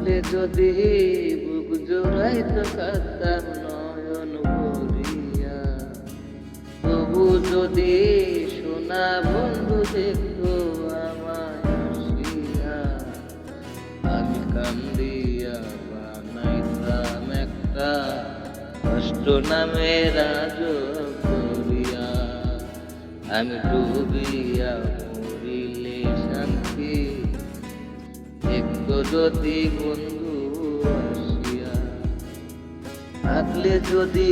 থাকলে যদি বুক জোড়াইতো কাঁদতাম নয়ন ভরিয়া, তবু যদি সোনা বন্ধু দেখতো আমায় হাসিয়া, আমি কান্দিয়া বানাইতাম একটা কষ্ট নামের আজব করিয়া। আমি ডুবিয়া মরিলে শান্তি দেখতো যদি বন্ধু আসিয়া, থাকলে যদি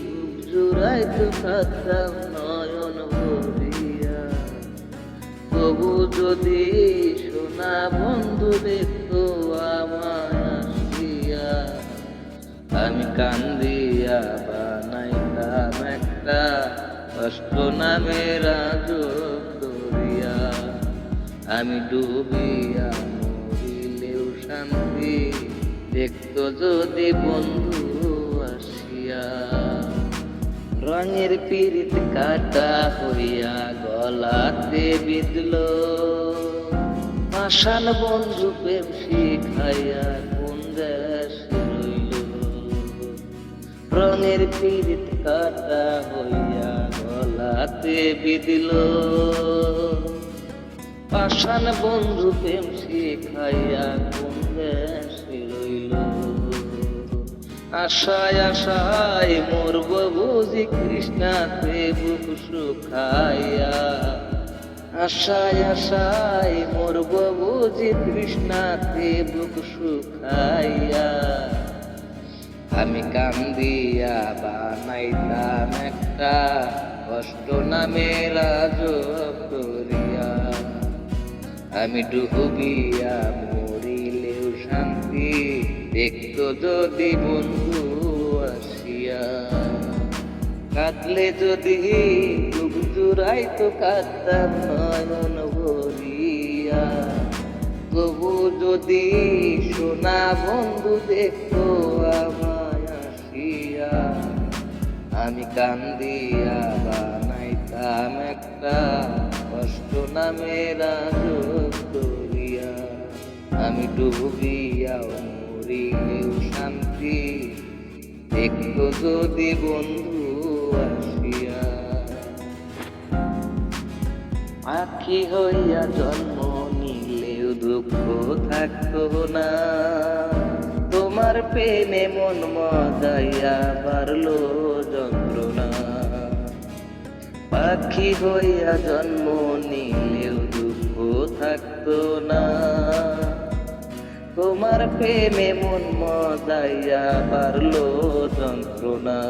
বুক জুড়াইতো থাকতাম নয়ন ভরিয়া, তবু যদি সোনা বন্ধু দেখতো আমায় আসিয়া, আমি কান্দিয়া বানাইতাম একটা কষ্ট নামের আজব দরিয়া। আমি ডুবিয়া মরিলেও শান্তি দেখতো যদি বন্ধু আসিয়া। রঙের পীড়িত কাটা হইয়া গলাতে বিঁধল, পাষাণ বন্ধু প্রেম শিখাইয়া কোন দেশে রইল। রঙের পীড়িত কাটা হইয়া গলাতে বিঁধল, পাষাণ বন্ধু প্রেম শিখাইয়া কোন দেশে রইল। আশায় আশায় মরব বুঝি কৃষ্ণাতে বুক শুকাইয়া, আশায় আশায় মরব বুঝি কৃষ্ণাতে বুক শুকাইয়া। আমি কান্দিয়া বানাইতাম একটা কষ্ট নামের আজব দরিয়া। আমি ডুবিয়া মরিলেও শান্তি দেখতো যদি বন্ধু আসিয়া, কাঁদলে যদি বুক জুড়াইতো কাঁদতাম নয়ন ভরিয়া, তবু যদি সোনা বন্ধু দেখতো আমায় আসিয়া, আমি কান্দিয়া বানাইতাম একটা কষ্ট নামের আজব দরিয়া। আমি ডুবিয়া মরিলেও শান্তি দেখতো যদি বন্ধু আসিয়া। পাখি হইয়া জন্ম নিলেও দুঃখ থাকতো না, তোমার প্রেমে মন মজাইয়া বাড়লো যন্ত্রণা। পাখি হইয়া জন্ম নিলেও দুঃখ থাকতো না, তোমার প্রেমে মন মজাইয়া বাড়লো যন্ত্রণা।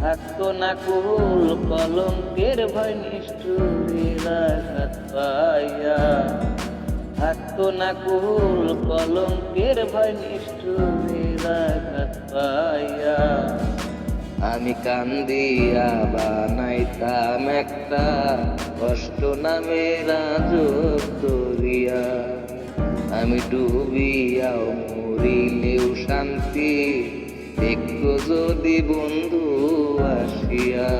থাকতো না কুল কলঙ্কের ভয় নিষ্ঠুরের আঘাত পাইয়া, থাকতো না কুল কলঙ্কের ভয় নিষ্ঠুরের আঘাত পাইয়া। আমি কান্দিয়া বানাইতাম একটা কষ্ট নামের আজব দরিয়া। আমি ডুবিয়াও মরিলেও শান্তি দেখতো যদি বন্ধু আসিয়া।